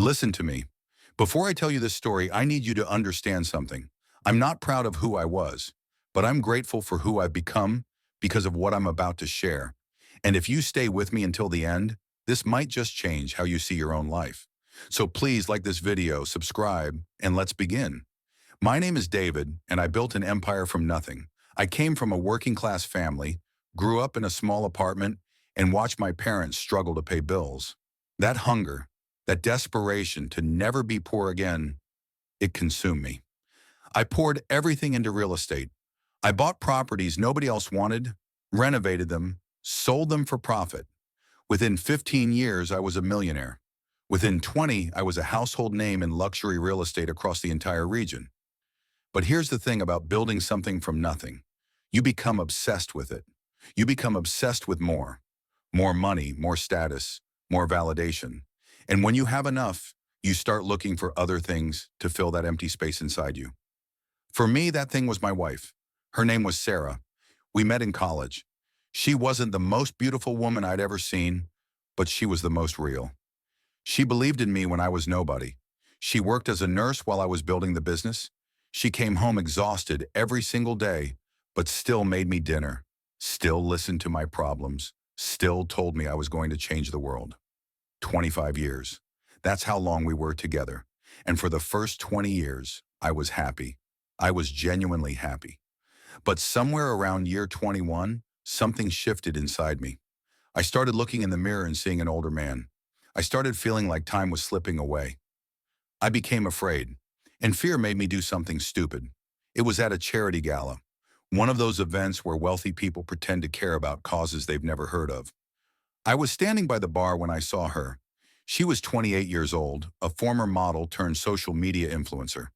Listen to me. Before I tell you this story, I need you to understand something. I'm not proud of who I was, but I'm grateful for who I've become because of what I'm about to share. And if you stay with me until the end, this might just change how you see your own life. So please like this video, subscribe, and let's begin. My name is David, and I built an empire from nothing. I came from a working-class family, grew up in a small apartment, and watched my parents struggle to pay bills. That hunger, that desperation to never be poor again, it consumed me. I poured everything into real estate. I bought properties nobody else wanted, renovated them, sold them for profit. Within 15 years, I was a millionaire. Within 20, I was a household name in luxury real estate across the entire region. But here's the thing about building something from nothing. You become obsessed with it. You become obsessed with more. More money, more status, more validation. And when you have enough, you start looking for other things to fill that empty space inside you. For me, that thing was my wife. Her name was Sarah. We met in college. She wasn't the most beautiful woman I'd ever seen, but she was the most real. She believed in me when I was nobody. She worked as a nurse while I was building the business. She came home exhausted every single day, but still made me dinner, still listened to my problems, still told me I was going to change the world. 25 years. That's how long we were together. And for the first 20 years, I was happy. I was genuinely happy. But somewhere around year 21, something shifted inside me. I started looking in the mirror and seeing an older man. I started feeling like time was slipping away. I became afraid, and fear made me do something stupid. It was at a charity gala, one of those events where wealthy people pretend to care about causes they've never heard of. I was standing by the bar when I saw her. She was 28 years old, a former model turned social media influencer.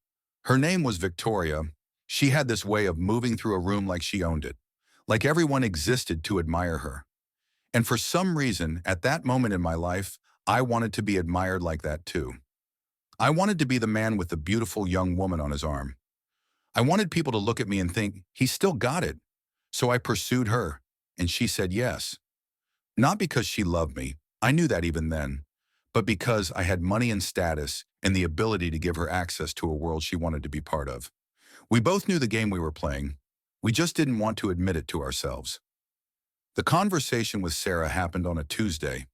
Her name was Victoria. She had this way of moving through a room like she owned it, like everyone existed to admire her. And for some reason, at that moment in my life, I wanted to be admired like that too. I wanted to be the man with the beautiful young woman on his arm. I wanted people to look at me and think, he's still got it. So I pursued her, and she said yes. Not because she loved me, I knew that even then, but because I had money and status and the ability to give her access to a world she wanted to be part of. We both knew the game we were playing. We just didn't want to admit it to ourselves. The conversation with Sarah happened on a Tuesday.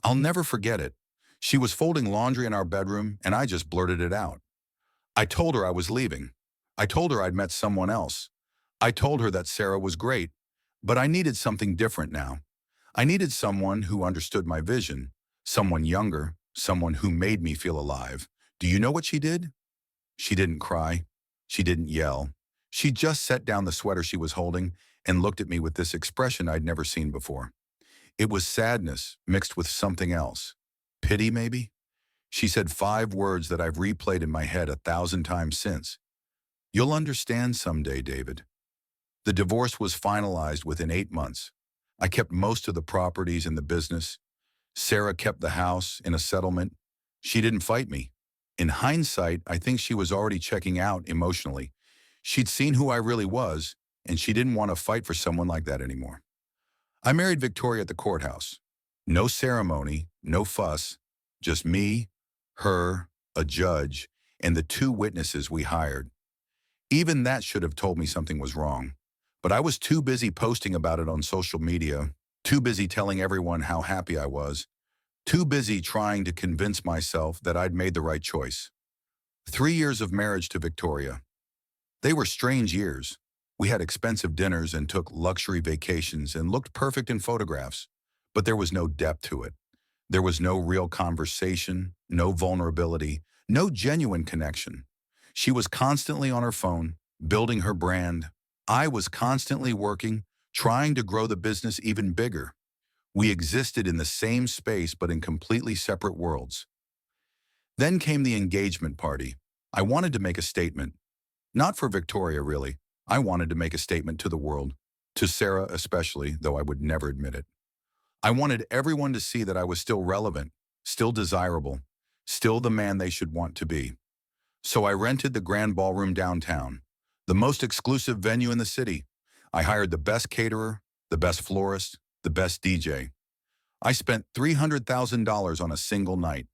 I'll never forget it. She was folding laundry in our bedroom, and I just blurted it out. I told her I was leaving. I told her I'd met someone else. I told her that Sarah was great, but I needed something different now. I needed someone who understood my vision, someone younger, someone who made me feel alive. Do you know what she did? She didn't cry. She didn't yell. She just set down the sweater she was holding and looked at me with this expression I'd never seen before. It was sadness mixed with something else. Pity, maybe? She said 5 words that I've replayed in my head 1,000 times since. You'll understand someday, David. The divorce was finalized within 8 months. I kept most of the properties in the business. Sarah kept the house in a settlement. She didn't fight me. In hindsight, I think she was already checking out emotionally. She'd seen who I really was, and she didn't want to fight for someone like that anymore. I married Victoria at the courthouse. No ceremony, no fuss, just me, her, a judge, and the 2 witnesses we hired. Even that should have told me something was wrong. But I was too busy posting about it on social media, too busy telling everyone how happy I was, too busy trying to convince myself that I'd made the right choice. 3 years of marriage to Victoria. They were strange years. We had expensive dinners and took luxury vacations and looked perfect in photographs, but there was no depth to it. There was no real conversation, no vulnerability, no genuine connection. She was constantly on her phone, building her brand. I was constantly working, trying to grow the business even bigger. We existed in the same space but in completely separate worlds. Then came the engagement party. I wanted to make a statement. Not for Victoria, really. I wanted to make a statement to the world, to Sarah especially, though I would never admit it. I wanted everyone to see that I was still relevant, still desirable, still the man they should want to be. So I rented the Grand Ballroom downtown, the most exclusive venue in the city. I hired the best caterer, the best florist, the best DJ. I spent $300,000 on a single night.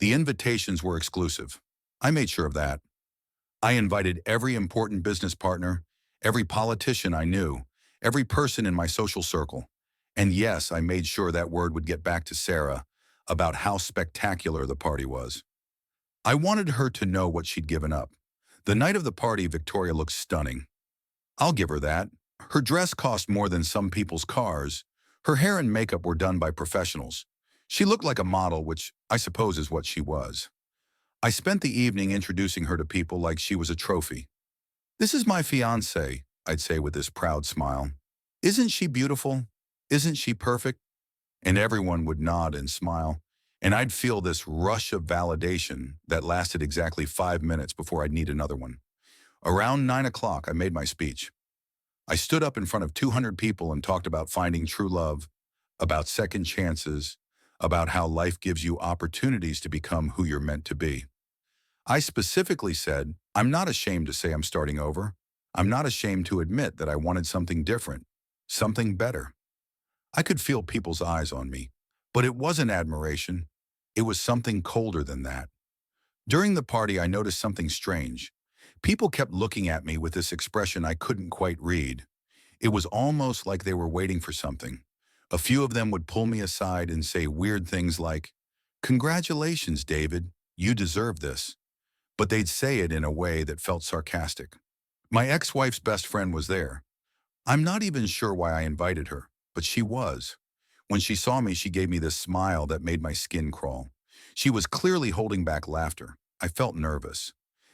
The invitations were exclusive. I made sure of that. I invited every important business partner, every politician I knew, every person in my social circle. And yes, I made sure that word would get back to Sarah about how spectacular the party was. I wanted her to know what she'd given up. The night of the party, Victoria looked stunning. I'll give her that. Her dress cost more than some people's cars. Her hair and makeup were done by professionals. She looked like a model, which I suppose is what she was. I spent the evening introducing her to people like she was a trophy. "This is my fiancée," I'd say with this proud smile. "Isn't she beautiful? Isn't she perfect?" And everyone would nod and smile, and I'd feel this rush of validation that lasted exactly 5 minutes before I'd need another one. Around 9 o'clock, I made my speech. I stood up in front of 200 people and talked about finding true love, about second chances, about how life gives you opportunities to become who you're meant to be. I specifically said, I'm not ashamed to say I'm starting over. I'm not ashamed to admit that I wanted something different, something better. I could feel people's eyes on me, but it wasn't admiration. It was something colder than that. During the party, I noticed something strange. People kept looking at me with this expression I couldn't quite read. It was almost like they were waiting for something. A few of them would pull me aside and say weird things like, "Congratulations, David, you deserve this." But they'd say it in a way that felt sarcastic. My ex-wife's best friend was there. I'm not even sure why I invited her, but she was. When she saw me, she gave me this smile that made my skin crawl. She was clearly holding back laughter. I felt nervous.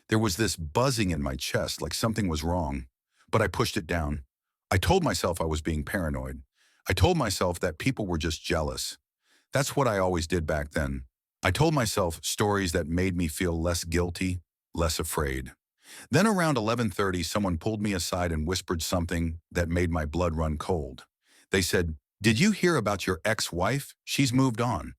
There was this buzzing in my chest like something was wrong, but I pushed it down. I told myself I was being paranoid. I told myself that people were just jealous. That's what I always did back then. I told myself stories that made me feel less guilty, less afraid. Then around 11:30, someone pulled me aside and whispered something that made my blood run cold. They said, "Did you hear about your ex-wife? She's moved on.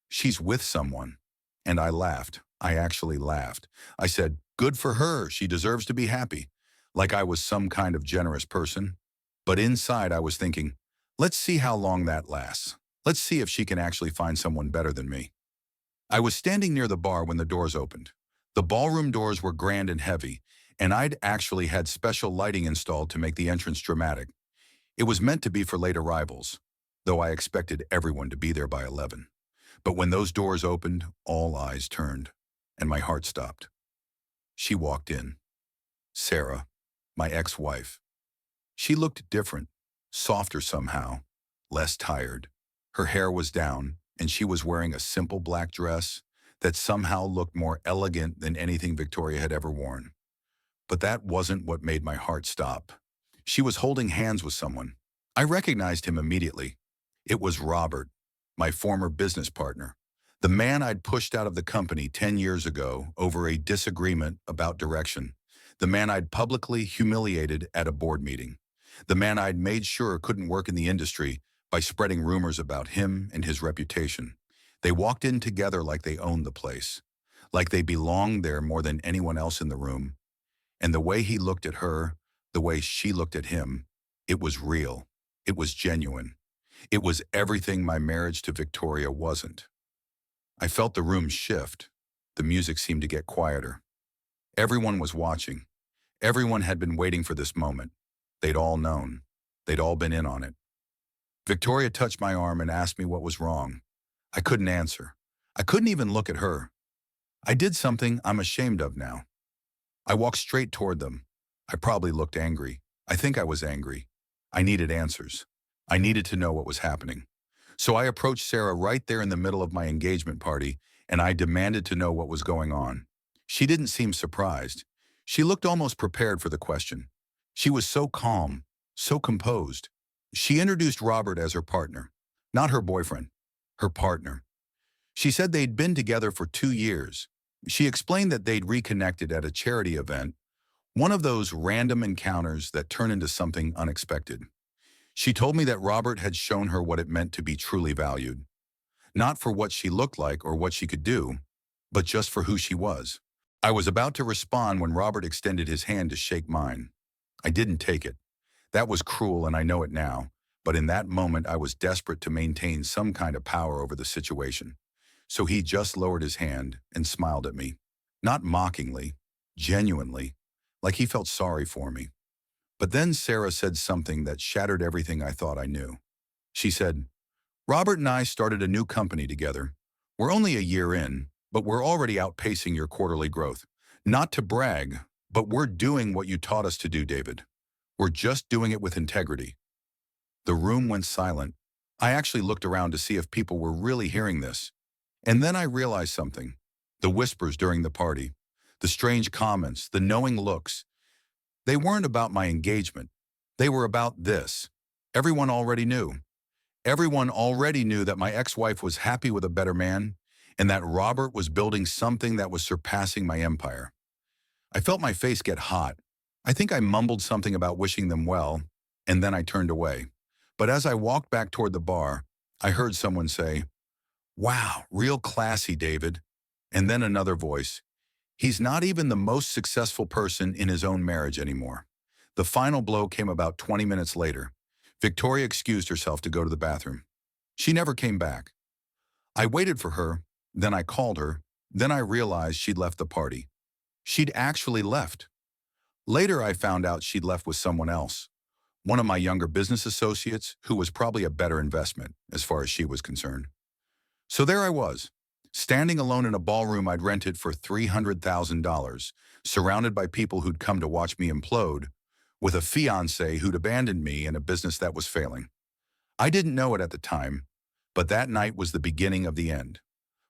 She's with someone." And I laughed. I actually laughed. I said, "Good for her. She deserves to be happy." Like I was some kind of generous person. But inside I was thinking, let's see how long that lasts. Let's see if she can actually find someone better than me. I was standing near the bar when the doors opened. The ballroom doors were grand and heavy, and I'd actually had special lighting installed to make the entrance dramatic. It was meant to be for late arrivals, though I expected everyone to be there by 11. But when those doors opened, all eyes turned, and my heart stopped. She walked in. Sarah, my ex-wife. She looked different, softer somehow, less tired. Her hair was down, and she was wearing a simple black dress that somehow looked more elegant than anything Victoria had ever worn. But that wasn't what made my heart stop. She was holding hands with someone. I recognized him immediately. It was Robert, my former business partner, the man I'd pushed out of the company 10 years ago over a disagreement about direction, the man I'd publicly humiliated at a board meeting, the man I'd made sure couldn't work in the industry by spreading rumors about him and his reputation. They walked in together like they owned the place, like they belonged there more than anyone else in the room. And the way he looked at her, the way she looked at him, it was real. It was genuine. It was everything my marriage to Victoria wasn't. I felt the room shift. The music seemed to get quieter. Everyone was watching. Everyone had been waiting for this moment. They'd all known. They'd all been in on it. Victoria touched my arm and asked me what was wrong. I couldn't answer. I couldn't even look at her. I did something I'm ashamed of now. I walked straight toward them. I probably looked angry. I think I was angry. I needed answers. I needed to know what was happening. So I approached Sarah right there in the middle of my engagement party, and I demanded to know what was going on. She didn't seem surprised. She looked almost prepared for the question. She was so calm, so composed. She introduced Robert as her partner, not her boyfriend, her partner. She said they'd been together for 2 years. She explained that they'd reconnected at a charity event, one of those random encounters that turn into something unexpected. She told me that Robert had shown her what it meant to be truly valued, not for what she looked like or what she could do, but just for who she was. I was about to respond when Robert extended his hand to shake mine. I didn't take it. That was cruel, and I know it now, but in that moment I was desperate to maintain some kind of power over the situation. So he just lowered his hand and smiled at me. Not mockingly, genuinely, like he felt sorry for me. But then Sarah said something that shattered everything I thought I knew. She said, "Robert and I started a new company together. We're only a year in, but we're already outpacing your quarterly growth. Not to brag, but we're doing what you taught us to do, David. We're just doing it with integrity." The room went silent. I actually looked around to see if people were really hearing this. And then I realized something. The whispers during the party, the strange comments, the knowing looks, they weren't about my engagement. They were about this. Everyone already knew. Everyone already knew that my ex-wife was happy with a better man and that Robert was building something that was surpassing my empire. I felt my face get hot. I think I mumbled something about wishing them well, and then I turned away. But as I walked back toward the bar, I heard someone say, "Wow, real classy, David." And then another voice, "He's not even the most successful person in his own marriage anymore." The final blow came about 20 minutes later. Victoria excused herself to go to the bathroom. She never came back. I waited for her, then I called her, then I realized she'd left the party. She'd actually left. Later I found out she'd left with someone else, one of my younger business associates who was probably a better investment as far as she was concerned. So there I was, standing alone in a ballroom I'd rented for $300,000, surrounded by people who'd come to watch me implode, with a fiancé who'd abandoned me in a business that was failing. I didn't know it at the time, but that night was the beginning of the end.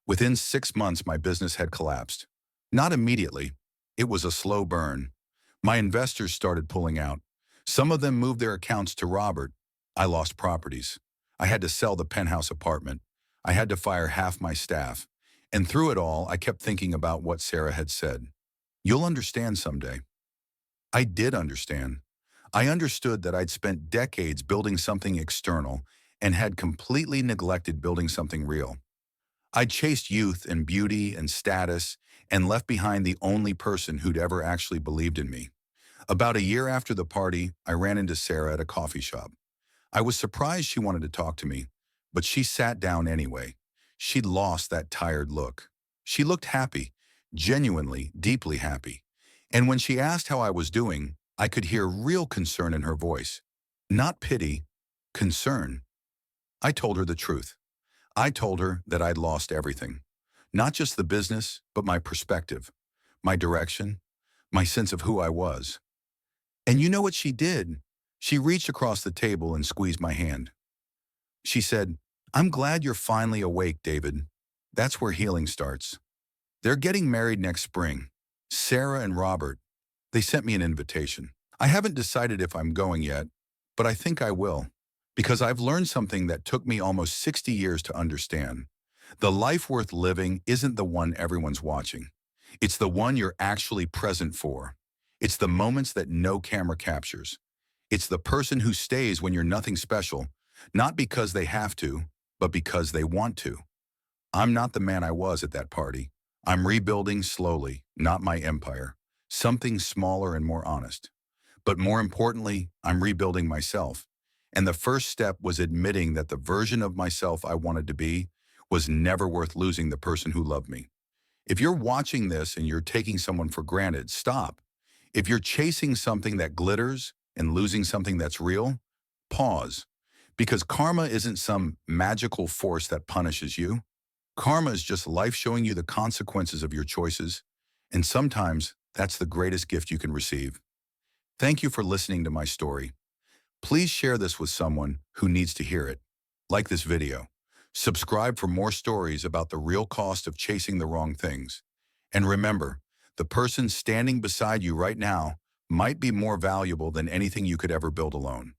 Within 6 months, my business had collapsed. Not immediately. It was a slow burn. My investors started pulling out. Some of them moved their accounts to Robert. I lost properties. I had to sell the penthouse apartment. I had to fire half my staff. And through it all, I kept thinking about what Sarah had said. "You'll understand someday." I did understand. I understood that I'd spent decades building something external and had completely neglected building something real. I'd chased youth and beauty and status and left behind the only person who'd ever actually believed in me. About a year after the party, I ran into Sarah at a coffee shop. I was surprised she wanted to talk to me, but she sat down anyway. She'd lost that tired look. She looked happy, genuinely, deeply happy. And when she asked how I was doing, I could hear real concern in her voice. Not pity, concern. I told her the truth. I told her that I'd lost everything. Not just the business, but my perspective, my direction, my sense of who I was. And you know what she did? She reached across the table and squeezed my hand. She said, "I'm glad you're finally awake, David. That's where healing starts." They're getting married next spring. Sarah and Robert. They sent me an invitation. I haven't decided if I'm going yet, but I think I will. Because I've learned something that took me almost 60 years to understand. The life worth living isn't the one everyone's watching. It's the one you're actually present for. It's the moments that no camera captures. It's the person who stays when you're nothing special, not because they have to, but because they want to. I'm not the man I was at that party. I'm rebuilding slowly, not my empire. Something smaller and more honest. But more importantly, I'm rebuilding myself. And the first step was admitting that the version of myself I wanted to be was never worth losing the person who loved me. If you're watching this and you're taking someone for granted, stop. If you're chasing something that glitters and losing something that's real, pause. Because karma isn't some magical force that punishes you. Karma is just life showing you the consequences of your choices, and sometimes that's the greatest gift you can receive. Thank you for listening to my story. Please share this with someone who needs to hear it. Like this video. Subscribe for more stories about the real cost of chasing the wrong things. And remember, the person standing beside you right now might be more valuable than anything you could ever build alone.